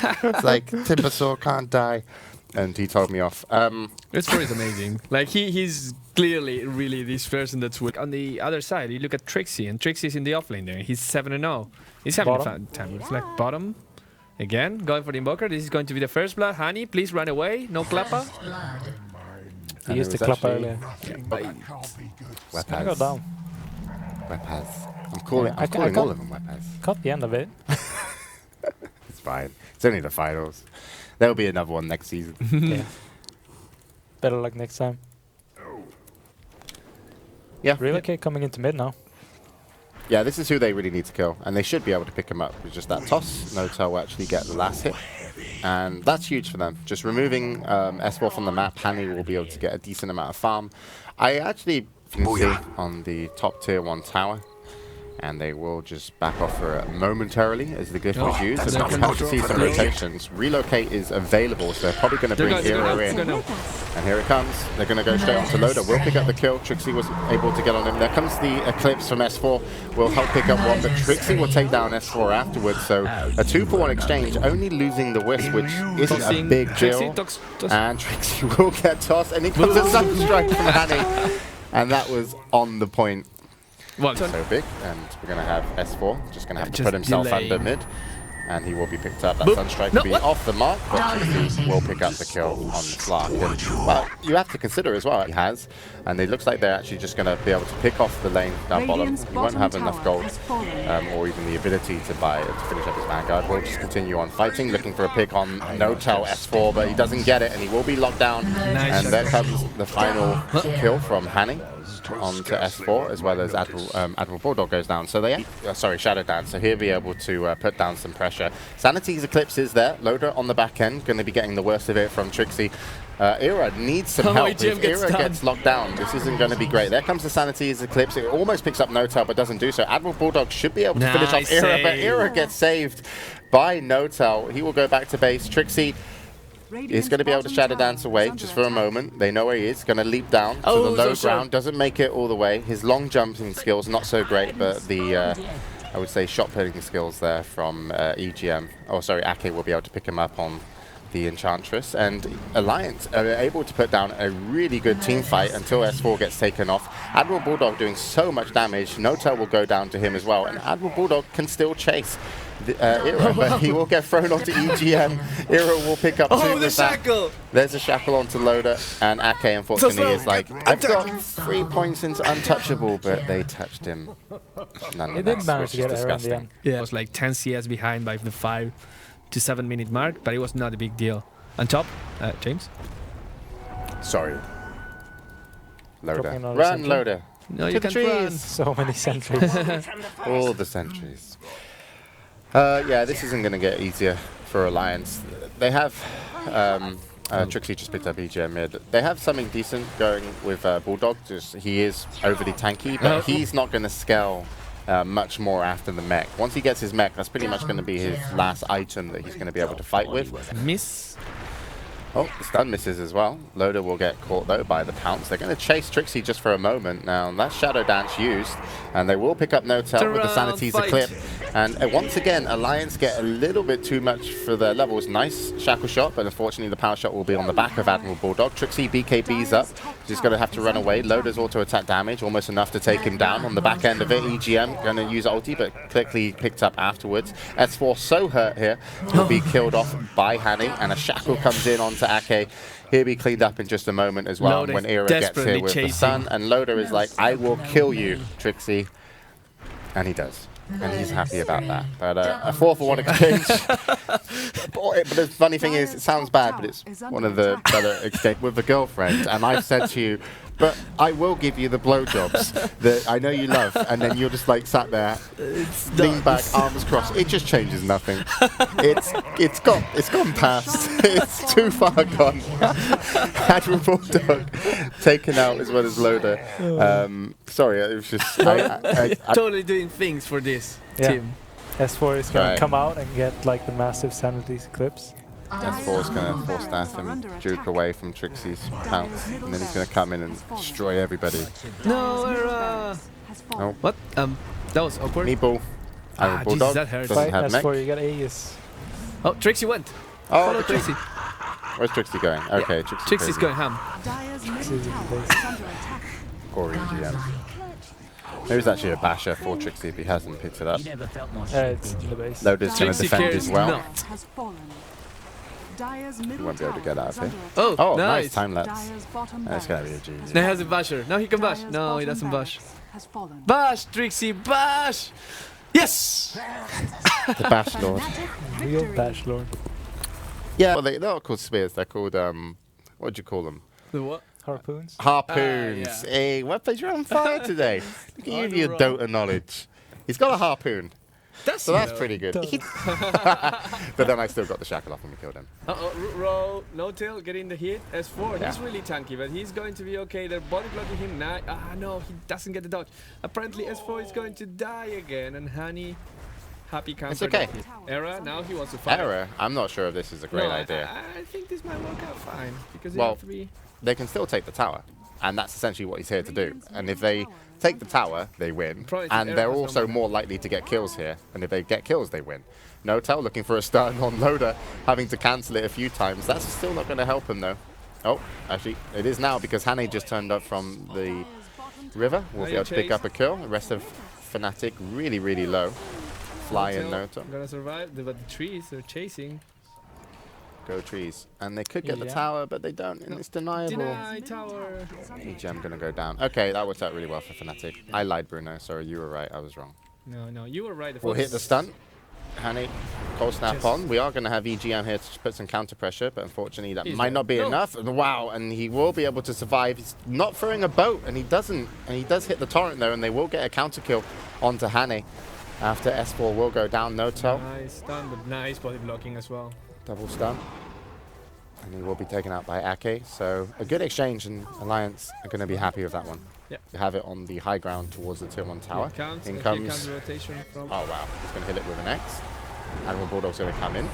It's like, Timbersaw can't die. And he told me off. S4 is amazing. Like he's clearly really this person that's weak. On the other side, you look at Trixie, and Trixie's in the offlane there. He's 7-0. He's having a fun time. It's like bottom. Again, going for the invoker. This is going to be the first blood. Honey, please run away. No Klappa. He used the Klappa earlier. Wepaz. Go down. Wepaz. I'm calling all of them Wepaz. Caught the end of it. It's fine. It's only the finals. There'll be another one next season. Yeah. Better luck next time. Yeah. Relocate coming into mid now. Yeah, this is who they really need to kill, and they should be able to pick him up with just that toss. Notel will actually get the last hit, and that's huge for them. Just removing S4 from the map, Hani will be able to get a decent amount of farm. I actually see on the top tier 1 tower, and they will just back off for it momentarily as the glyph was used. And we'll have to see some rotations. Relocate is available, so they're probably going to bring Hero in. And here it comes. They're going to go straight onto Loader. We'll pick up the kill. Trixie was able to get on him. There comes the Eclipse from S4. We'll help pick up one, but Trixie will take down S4 afterwards. So a 2-for-1 exchange, only losing the Wisp, which isn't a big deal. And Trixie will get tossed, and he comes a Sunstrike from Hani. And that was on the point. So big, and we're going to have S4 just going to have to put himself under mid, and he will be picked up. That Sunstrike will be off the mark, but Trixie will pick up the kill on the Slark. And, well, you have to consider as well, he has, and it looks like they're actually just going to be able to pick off the lane down bottom. He won't have enough gold, or even the ability to buy it to finish up his Vanguard. We'll just continue on fighting, looking for a pick on Notel S4, but he doesn't get it, and he will be locked down. And there comes the final kill from Hani onto S4, as well as Admiral Bulldog goes down. So they, Shadow Dance. So he'll be able to put down some pressure. Sanity's Eclipse is there. Loader on the back end, going to be getting the worst of it from Trixie. Era needs some help. If Era gets locked down, this isn't going to be great. There comes the Sanity's Eclipse. It almost picks up Notel, but doesn't do so. Admiral Bulldog should be able to finish off Era, but Era gets saved by Notel. He will go back to base. Trixie is going to be able to Shadow Dance away just for a moment. They know where he is. Going to leap down to the low ground. Doesn't make it all the way. His long jumping skills not so great, but the I would say shot putting skills there from EGM. Oh, sorry, Ake will be able to pick him up on the Enchantress. And Alliance are able to put down a really good team fight until S4 gets taken off. Admiral Bulldog doing so much damage. Notel will go down to him as well. And Admiral Bulldog can still chase Era, but he will get thrown onto EGM. Era will pick up two with that. There's a shackle onto Loader, and Ake unfortunately is like, I've got 3 points into untouchable, but they touched him. He did manage to get Era in the end. Yeah, it was like 10 CS behind by the 5 to 7 minute mark, but it was not a big deal. On top, James? Sorry. Loader. Run, Loader. No, you can't run. So many sentries. All the sentries. Yeah, this isn't going to get easier for Alliance. They have Trixie just picked up EGM mid. They have something decent going with Bulldog. Just he is overly tanky, but he's not going to scale much more after the mech. Once he gets his mech, that's pretty much going to be his last item that he's going to be able to fight with. Miss. Oh, the stun misses as well. Loader will get caught though by the pounce. They're going to chase Trixie just for a moment. Now that's Shadow Dance used, and they will pick up Notel with the Sanity's Eclipse. And once again, Alliance get a little bit too much for their levels. Nice shackle shot, but unfortunately the power shot will be on the back of Admiral Bulldog. Trixie BKB's up. She's going to have to run away. Loader's auto attack damage, almost enough to take him down on the back end of it. EGM going to use ulti, but quickly picked up afterwards. S4 so hurt here, will be killed off by Hani, and a shackle comes in onto Ake. He'll be cleaned up in just a moment as well when Era gets here with the sun. And Loader is like, I will kill you, Trixie. And he does. And he's happy about that. But a 4-for-1 exchange. But the funny thing is, it sounds bad, but it's one of the better exchange with a girlfriend. And I've said to you, but I will give you the blowjobs that I know you love. And then you're just like sat there, lean back, arms crossed. It just changes nothing. It's gone past. It's too far gone. Admiral Bulldog taken out as well as Loader. Sorry, it was just I totally doing things for this team. S4 is going to come out and get like the massive Sanity's Eclipse. S4 is going to force staff him, juke away from Trixie's pounce, and then he's going to come in and destroy everybody. No, Era! Oh. What? That was awkward. Meatball. Bulldog that hurts. doesn't have mech. S4, you got Aegis. Oh, Trixie went. Oh, Follow Trixie. Where's Trixie going? Okay, Trixie's going ham. Or EGM. There's actually a basher for Trixie if he hasn't picked it up. It's in the base. Loda's going to Trixie defend cares as well. not. He won't be able to get out of here. Oh, nice time lapse. That's going to be a GG. Now he has a basher. Now he can bash. No, he doesn't bash. Bash, Trixie, bash! Yes! The bash lord. Real bash lord. Yeah, well, they're not called spears. They're called, what do you call them? The what? Harpoons. Harpoons. Yeah. Hey, weapons, you're on fire today. Look at you with your Dota knowledge. He's got a harpoon. So that's pretty good. But then I still got the shackle off when we killed him. Roll, no tail, getting the hit. S4, he's really tanky, but he's going to be okay. They're body blocking him now. No, he doesn't get the dodge. Apparently S4 is going to die again, and Honey, happy counter. It's okay. Era, now he wants to fight. Era? I'm not sure if this is a great idea. I think this might work out fine, because Well, have 3. They can still take the tower, and that's essentially what he's here to do. And if they take the tower, they win. And they're also more likely to get kills here, and if they get kills, they win. No-Tel looking for a stun on Loda, having to cancel it a few times. That's still not going to help him, though. Oh, actually, it is now, because Hane just turned up from the river. We'll be able to pick up a kill. The rest of Fnatic really, really low. Fly in No-Tel. Gonna survive, but the trees, they're chasing. Go trees. And they could get the tower, but they don't, and it's deniable. Deny tower. EGM gonna go down. Okay, that worked out really well for Fnatic. I lied, Bruno. Sorry, you were right. I was wrong. No, you were right. We'll hit the stun. Hanny, cold snap on. We are going to have EGM here to put some counter pressure, but unfortunately that might not be enough. And wow, and he will be able to survive. He's not throwing a boat, and he doesn't. And he does hit the torrent though, and they will get a counter kill onto Hanny. After S4 will go down, No-Tel. Nice stun, but nice body blocking as well. Double stun. And he will be taken out by Ake. So a good exchange, and Alliance are going to be happy with that one. Yeah. You have it on the high ground towards the tier 1 tower. In comes... rotation from Oh wow, he's going to hit it with an X. Admiral Bulldog's going to come in,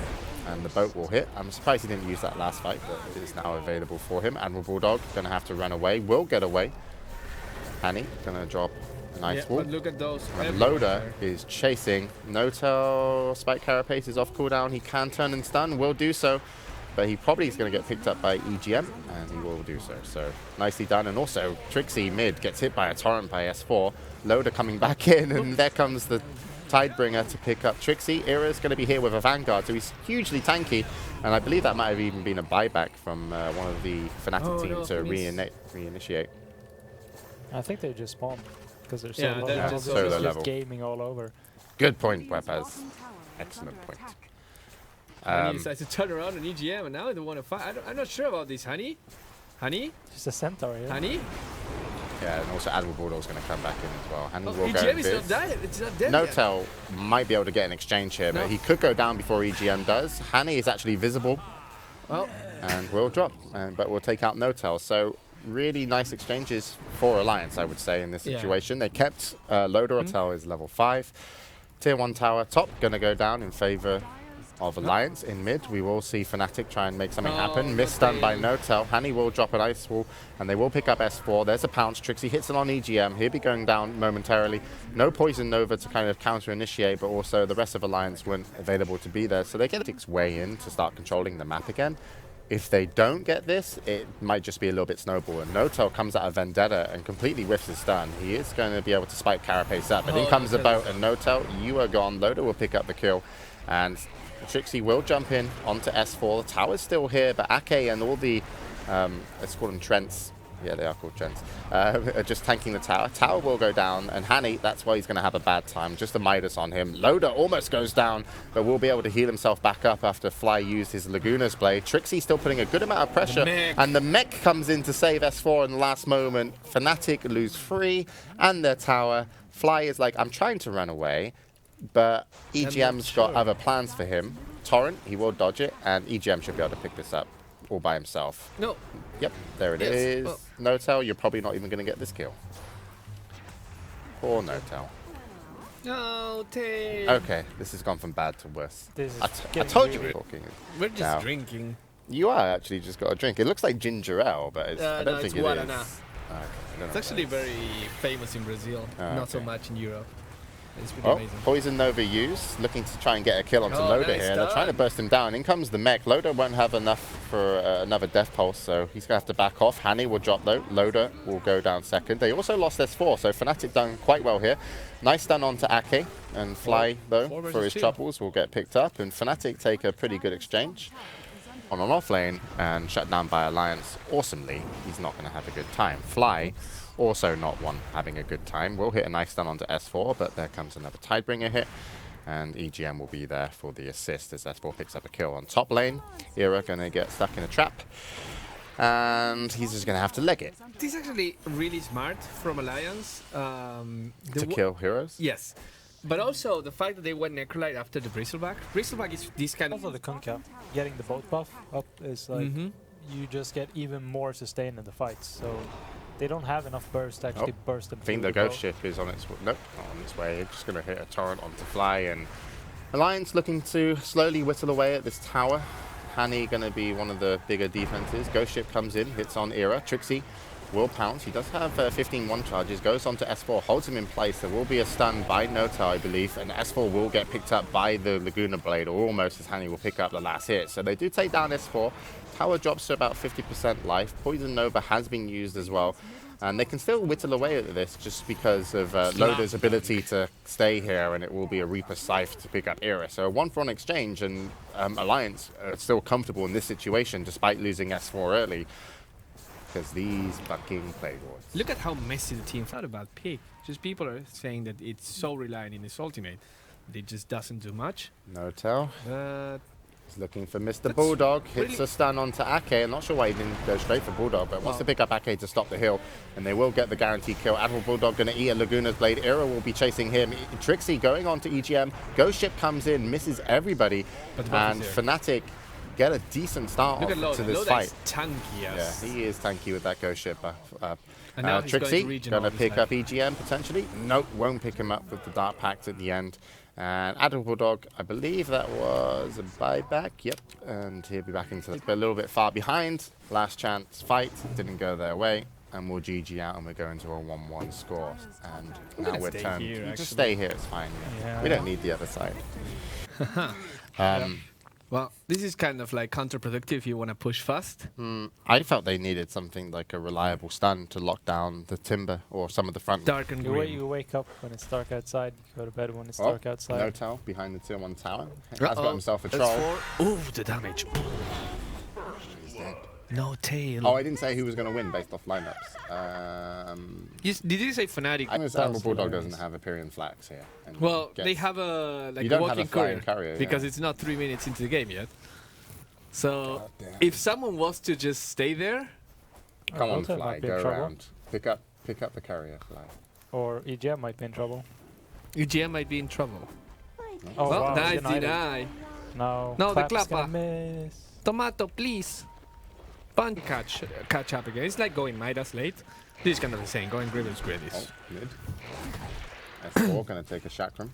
and the boat will hit. I'm surprised he didn't use that last fight, but it is now available for him. Admiral Bulldog going to have to run away, will get away. Hanny going to drop a nice wall. But look at those. And Loda is chasing. No-Tel Spike Carapace is off cooldown. He can turn and stun, will do so. But he probably is going to get picked up by EGM, and he will do so. So nicely done. And also, Trixie mid gets hit by a torrent by S4. Loda coming back in, and there comes the Tidebringer to pick up Trixie. Era's going to be here with a Vanguard, so he's hugely tanky. And I believe that might have even been a buyback from one of the Fnatic teams to reinitiate. I think they just spawned, because they're so Yeah, low. they're Just so level. gaming all over. Good point, Webaz. Excellent point. And he decides to turn around on EGM, and now they want to fight. I'm not sure about this, Honey. Honey? Just a centaur, yeah. Honey? Yeah, and also Admiral Bulldog's going to come back in as well. Honey will go EGM is in not dead. It's not dead No-Tel might be able to get an exchange here, but he could go down before EGM does. Hanny is actually visible. Oh. And will drop, but we'll take out No-Tel. So really nice exchanges for Alliance, I would say, in this situation. They kept Loda. Tel is level 5. Tier 1 tower top going to go down in favor of Alliance. In mid, we will see Fnatic try and make something happen. Miss stun by No-Tel. Hanny will drop an ice wall, and they will pick up S4. There's a pounce. Trixie hits it on EGM. He'll be going down momentarily. No Poison Nova to kind of counter-initiate, but also the rest of Alliance weren't available to be there. So they get its way in to start controlling the map again. If they don't get this, it might just be a little bit snowball. And No-Tel comes out of Vendetta and completely whiffs his stun. He is going to be able to spike Carapace up. But in comes the boat, and No-Tel, you are gone. Loda will pick up the kill. And Trixie will jump in onto S4. The tower's still here, but Ake and all the, let's call them Trents. Yeah, they are called Trents. Are just tanking the tower. Tower will go down, and Hanny, that's why he's going to have a bad time. Just a Midas on him. Loda almost goes down, but will be able to heal himself back up after Fly used his Laguna's blade. Trixie still putting a good amount of pressure, and the mech comes in to save S4 in the last moment. Fnatic lose 3 and their tower. Fly is like, I'm trying to run away, but EGM's got other plans for him. Torrent, he will dodge it, and EGM should be able to pick this up all by himself. No. Yep, there it is. Oh. No-Tel, you're probably not even going to get this kill. Poor No-Tel. No-Tel. Okay, this has gone from bad to worse. I told you we were talking. We're just drinking. You are actually just got a drink. It looks like ginger ale, but it's, I don't think it is. It's actually very famous in Brazil, not so much in Europe. It's pretty Oh, amazing. Poison Nova used, looking to try and get a kill onto Oh, Loader nice here. They're trying to done. burst him down. In comes the mech. Loader won't have enough for another Death Pulse, so he's going to have to back off. Hani will drop though. Loader will go down second. They also lost S4, so Fnatic done quite well here. Nice stun onto Ake, and Fly, though, for his troubles, will get picked up. And Fnatic take a pretty good exchange on an off lane and shut down by Alliance. Awesomely, he's not going to have a good time. Fly, also not one having a good time. Will hit a nice stun onto S4, but there comes another Tidebringer hit. And EGM will be there for the assist as S4 picks up a kill on top lane. Era going to get stuck in a trap. And he's just going to have to leg it. This is actually really smart from Alliance. To kill heroes? Yes. But also the fact that they went Necrolite after the Bristleback. Bristleback is this kind Also of... the Kunkka, getting the boat buff up is like, you just get even more sustain in the fights. So they don't have enough burst to actually burst them. I think the Ghost Ship is on its nope, not on its way. It's just going to hit a torrent onto Fly, and Alliance looking to slowly whittle away at this tower. Hani going to be one of the bigger defenses. Ghost Ship comes in, hits on Era. Trixie will pounce. He does have 15 one charges. Goes on to S4, holds him in place. There will be a stun by Nota, I believe, and S4 will get picked up by the Laguna Blade, or almost as Hani will pick up the last hit. So they do take down S4. Tower drops to about 50% life. Poison Nova has been used as well. And they can still whittle away at this just because of Loader's ability to stay here, and it will be a Reaper Scythe to pick up Era. So a 1-for-1 exchange, and Alliance are still comfortable in this situation despite losing S4 early. Because these fucking Plague Lords. Look at how messy the team thought about pick. Just people are saying that it's so reliant in his ultimate. It just doesn't do much. No tell. But He's looking for Mr. Bulldog. Hits really a stun onto Ake. I'm not sure why he didn't go straight for Bulldog, but wants to pick up Ake to stop the hill. And they will get the guaranteed kill. Admiral Bulldog going to eat a Laguna's Blade. Era will be chasing him. Trixie going on to EGM. Ghost Ship comes in, misses everybody. And Fnatic get a decent start off to this fight. Tanky, yes. Yeah, he is tanky with that Ghost Ship. And now Trixie going to pick up EGM potentially. Nope, won't pick him up with the Dark Pact at the end. And Admiral Bulldog, I believe that was a buyback. Yep, and he'll be back into it. A little bit far behind. Last chance fight didn't go their way. And we'll GG out and we're going to a 1-1 score. And now we're turned. Here, just stay here, it's fine. Yeah. We don't need the other side. Well, this is kind of like counterproductive if you want to push fast. I felt they needed something like a reliable stun to lock down the timber or some of the front. Dark and green. You wake up when it's dark outside, you go to bed when it's dark outside. No tell behind the tier 1 tower. Has got himself a troll. Ooh, the damage. He's dead. No tail. Oh, I didn't say who was going to win based off lineups. Did you say Fnatic? I understand Bulldog doesn't have Aperian Flax here. Well, they have a you don't walking have a flying courier because it's not 3 minutes into the game yet. So damn. if someone was to just stay there, come on, Fly, go around. Pick up the carrier, Fly. Or EGM might be in trouble. UGM might be in trouble. Oh, well, wow, nice deny. No, No, the Clap's Clapper. gonna miss. Tomato, please. Punch catch up again. It's like going Midas late. This is kind of the same. Going Grievous Grid is. Mid. S4 going to take a chakram.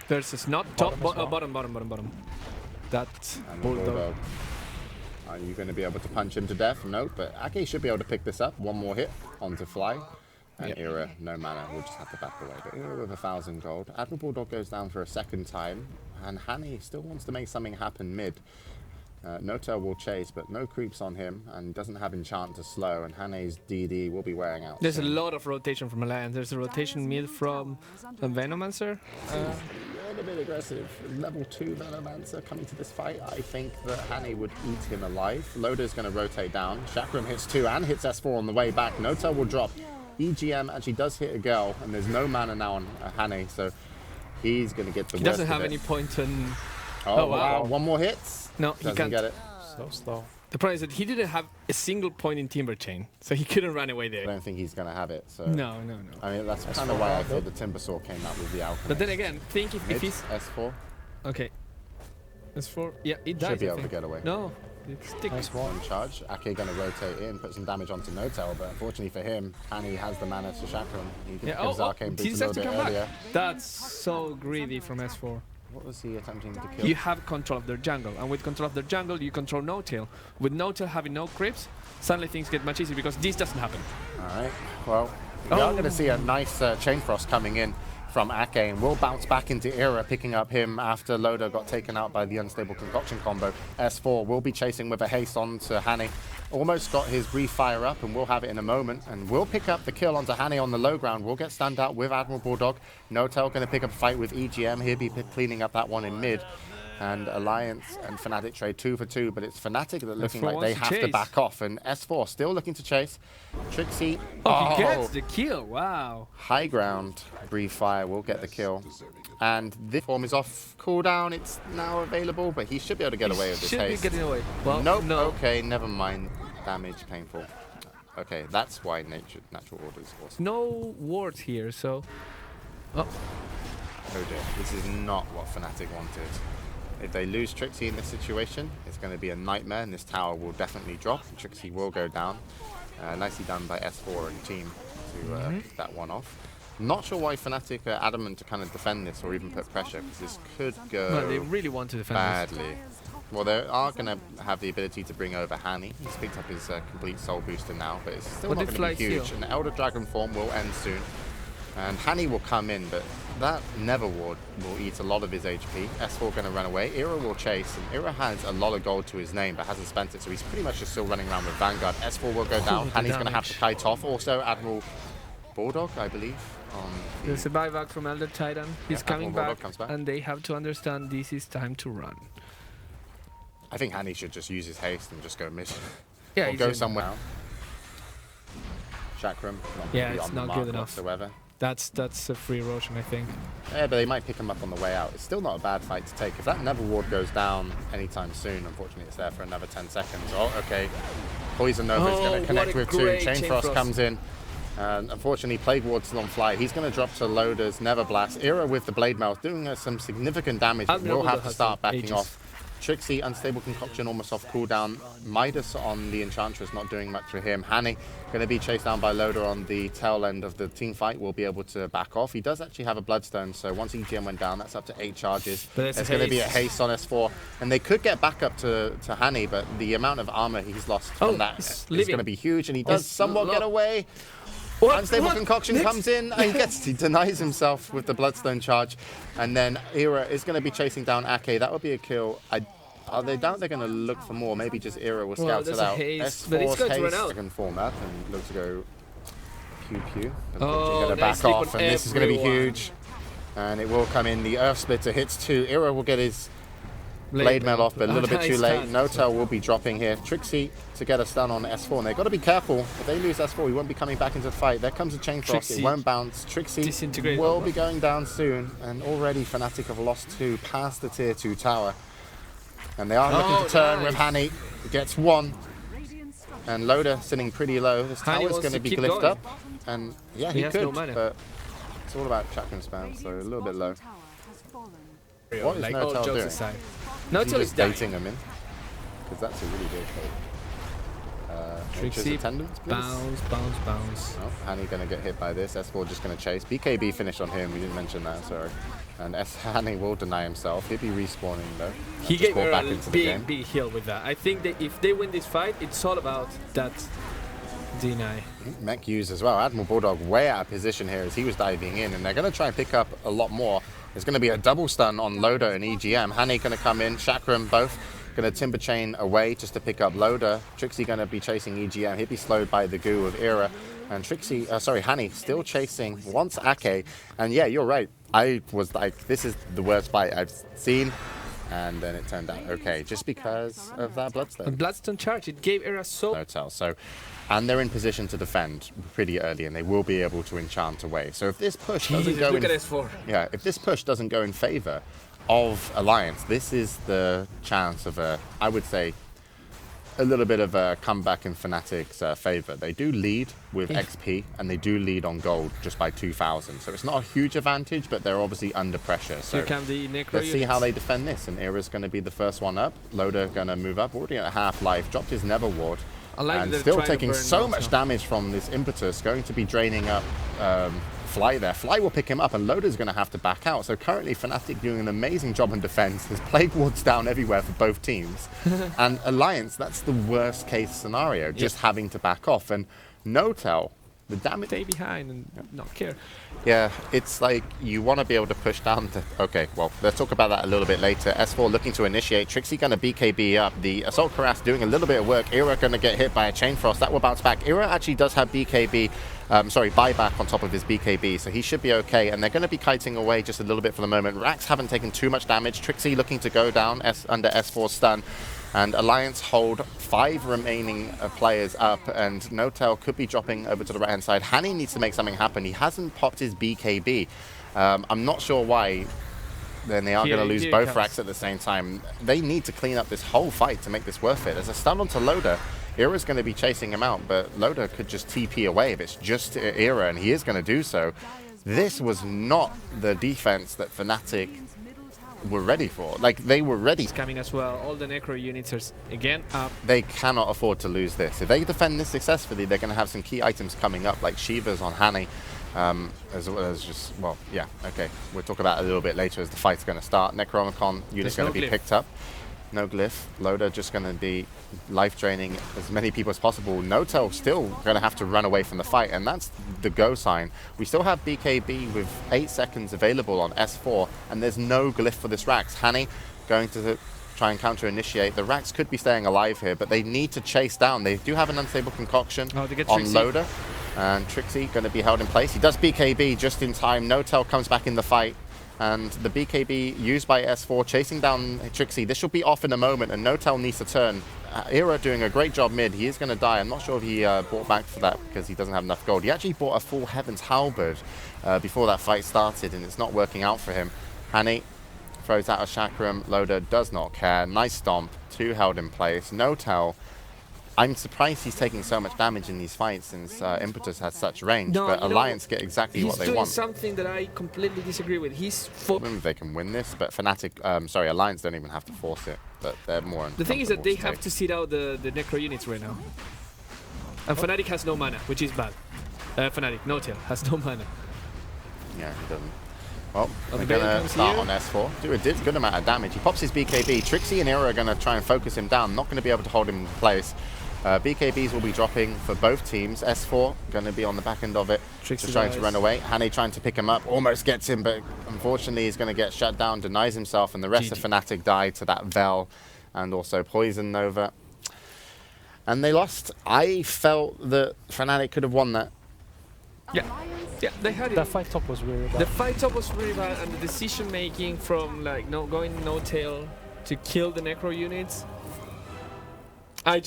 There's a snot. Bottom. That's Bulldog. Are you going to be able to punch him to death? No, but Ake should be able to pick this up. One more hit onto Fly. And Era, no mana, we'll just have to back away. But Era with 1,000 gold. Admiral Bulldog goes down for a second time. And Hani still wants to make something happen mid. Nota will chase, but no creeps on him, and doesn't have enchant to slow, and Hane's DD will be wearing out. There's a lot of rotation from Alliance. There's a rotation mid from Venomancer. A bit aggressive. Level 2 Venomancer coming to this fight. I think that Hane would eat him alive. Loader's going to rotate down. Chakram hits 2 and hits S4 on the way back. Nota will drop. EGM actually does hit a girl, and there's no mana now on Hane, so he's going to get the worst. He doesn't have any point on... Oh, wow. One more hit. No, he can't get it. So slow. The problem is that he didn't have a single point in Timber Chain, so he couldn't run away there. I don't think he's going to have it. So. No. I mean, that's kind of why I thought the Timber Saw came out with the Alchemist. But then again, think if he's... S4. Okay. S4. Yeah, it dies. Should be able to get away. No. It's nice one charge. Ake going to rotate in, put some damage onto Notel, but unfortunately for him, Hani has the mana to Chakram. He gives Arcane Boost a little bit earlier. That's so greedy from S4. What was he attempting to kill? You have control of their jungle, and with control of their jungle, you control no-tail. With no-tail having no creeps, suddenly things get much easier because this doesn't happen. Alright, well, we are going to see a nice Chain Frost coming in from Ake, and will bounce back into Era, picking up him after Loda got taken out by the unstable concoction combo. S4 will be chasing with a haste onto Hani. Almost got his brief fire up, and we'll have it in a moment, and will pick up the kill onto Hani on the low ground. We'll get stand out with Admiral Bulldog. Notel going to pick up a fight with EGM. He'll be cleaning up that one in mid. And Alliance and Fnatic trade 2 for 2, but it's Fnatic that are looking like they have to back off. And S4 still looking to chase. Trixie. Oh, he gets the kill. Wow. High ground. Brief fire will get the kill. And this form is off cooldown. It's now available, but he should be able to get away with this haste. Should be getting away. Well, nope. No. Okay, never mind. Damage, painful. Okay, that's why natural order is awesome. No ward here, so... Oh. Oh dear. This is not what Fnatic wanted. If they lose Trixie in this situation, it's going to be a nightmare, and this tower will definitely drop. Trixie will go down. Nicely done by S4 and team to kick that one off. Not sure why Fnatic are adamant to kind of defend this or even put pressure, because this could go No, they really want to defend badly. Well, they are going to have the ability to bring over Hani. He's picked up his complete soul booster now, but it's still not going to be huge. An Elder Dragon form will end soon. And Hani will come in, but that Never Ward will eat a lot of his HP. S4 going to run away. Era will chase, and Era has a lot of gold to his name, but hasn't spent it, so he's pretty much just still running around with Vanguard. S4 will go down. Hani's going to have to kite off. Also, Admiral Bulldog, I believe. There's a buyback from Elder Titan. He's coming back, and they have to understand this is time to run. I think Hani should just use his haste and just go mission. Yeah, or go somewhere. Chakram. Yeah, it's not good enough. Whatsoever. That's a free Roshan, I think. Yeah, but they might pick him up on the way out. It's still not a bad fight to take. If that Never Ward goes down anytime soon, unfortunately it's there for another 10 seconds. Oh, okay. Poison Nova is going to connect with 2. Chain Frost comes in. And unfortunately, Plague Ward's still on fly. He's going to drop to Loda's Never Blast. Era with the Blade Mouth doing some significant damage. We'll have to start backing off. Trixie, Unstable Concoction, almost off cooldown. Midas on the Enchantress, not doing much for him. Hani going to be chased down by Loda on the tail end of the team fight. Will be able to back off. He does actually have a Bloodstone, so once EGM went down, that's up to 8 charges. There's going to be a haste on S4, and they could get back up to Hani, but the amount of armor he's lost from that is going to be huge, and he does somewhat get away. Unstable Concoction comes in, and he denies himself with the Bloodstone charge, and then Era is going to be chasing down Ake. That would be a kill. They doubt they're going to look for more. Maybe just Era will scout it out. S4's haste can form up and look to go pew. Going to back off, and this is going to be huge. And it will come in. The Earth Splitter hits 2. Era will get his Blade Mail off, but a little bit too late. Notel will be dropping here. Trixie to get a stun on S4, and they've got to be careful. If they lose S4, he won't be coming back into the fight. There comes a Chain Frost. It won't bounce. Trixie will be going down soon, and already Fnatic have lost 2 past the tier 2 tower. And they are looking to turn with Hani. Gets 1. And Loda sitting pretty low. This tower is going to be glyphed up. And yeah, he could, but it's all about chakram spam, so a little bit low. What is Notel doing? Notel is dating him in, because that's a really good code. Trixie, attendance, please. Bounce. Oh, Hani going to get hit by this. S4 just going to chase. BKB finish on him. We didn't mention that, sorry. And Hani will deny himself. He'll be respawning though. He gave her a big heal with that. I think that if they win this fight, it's all about that deny. Mech use as well. Admiral Bulldog way out of position here as he was diving in, and they're going to try and pick up a lot more. There's going to be a double stun on Loda and EGM. Hani going to come in, Chakram both going to Timber Chain away just to pick up Loda. Trixie going to be chasing EGM. He'll be slowed by the goo of Era. And Hani still chasing, wants Ake. And yeah, you're right. I was like, this is the worst fight I've seen. And then it turned out okay, just because of that Bloodstone. A Bloodstone charge, it gave Era so... Notel. So, and they're in position to defend pretty early, and they will be able to enchant away. So if this push doesn't go in... Yeah, if this push doesn't go in favor of Alliance, this is the chance of I would say, a little bit of a comeback in Fnatic's favor. They do lead with XP, and they do lead on gold just by 2,000. So it's not a huge advantage, but they're obviously under pressure. So let's see how they defend this. And Era's going to be the first one up. Loda going to move up, already at half life, dropped his Never Ward. And still taking so much damage from this impetus, going to be draining up Fly there. Fly will pick him up, and Loda's going to have to back out. So currently Fnatic doing an amazing job in defense. There's Plague Wards down everywhere for both teams. And Alliance, that's the worst case scenario, just having to back off. And Notel The damage. Stay behind and not care. Yeah, it's like you want to be able to push down to... Okay, well, let's talk about that a little bit later. S4 looking to initiate. Trixie going to BKB up. The Assault Cuirass doing a little bit of work. Era going to get hit by a Chain Frost. That will bounce back. Era actually does have BKB, buyback on top of his BKB, so he should be okay. And they're going to be kiting away just a little bit for the moment. Rax haven't taken too much damage. Trixie looking to go down under S4's stun. And Alliance hold 5 remaining players up, and Notel could be dropping over to the right-hand side. Hani needs to make something happen. He hasn't popped his BKB. I'm not sure why. Then they are going to lose both racks at the same time. They need to clean up this whole fight to make this worth it. There's a stun onto Loda. Era's going to be chasing him out, but Loda could just TP away if it's just Era, and he is going to do so. This was not the defense that Fnatic were ready for. Like, they were ready. It's coming as well. All the Necro units are again up. They cannot afford to lose this. If they defend this successfully, they're going to have some key items coming up, like Shiva's on Hani, as well as just, well, yeah, okay. We'll talk about it a little bit later as the fight's going to start. Necronomicon unit's going to be picked up. No glyph. Loda just going to be life draining as many people as possible. Notel still going to have to run away from the fight, and that's the go sign. We still have BKB with 8 seconds available on S4, and there's no glyph for this Rax. Hani going to try and counter initiate. The Rax could be staying alive here, but they need to chase down. They do have an unstable concoction on Loda, and Trixie going to be held in place. He does BKB just in time. Notel comes back in the fight. And the BKB used by S4 chasing down Trixie. This should be off in a moment, and Notel needs to turn. Era doing a great job mid. He is going to die. I'm not sure if he bought back for that because he doesn't have enough gold. He actually bought a full Heaven's Halberd before that fight started, and it's not working out for him. Hani throws out a Chakram. Loda does not care. Nice stomp. 2 held in place. Notel. I'm surprised he's taking so much damage in these fights since Impetus has such range, but Alliance get exactly what they want. He's doing something that I completely disagree with. He's they can win this, but Fnatic, Alliance don't even have to force it, but they're more. The thing is that they have to sit out the Necro units right now. And Fnatic has no mana, which is bad. Fnatic, Notel, has no mana. Yeah, he doesn't. Well, they're going to start on S4. Do a good amount of damage. He pops his BKB. Trixie and Era are going to try and focus him down. Not going to be able to hold him in place. BKBs will be dropping for both teams. S4 going to be on the back end of it. Just trying to run away. Hani trying to pick him up. Almost gets him, but unfortunately he's going to get shut down, denies himself, and the rest of Fnatic die to that Vel and also Poison Nova. And they lost. I felt that Fnatic could have won that. Yeah, they had it. The fight top was really bad. The fight top was really bad, and the decision making from like going no tail to kill the Necro units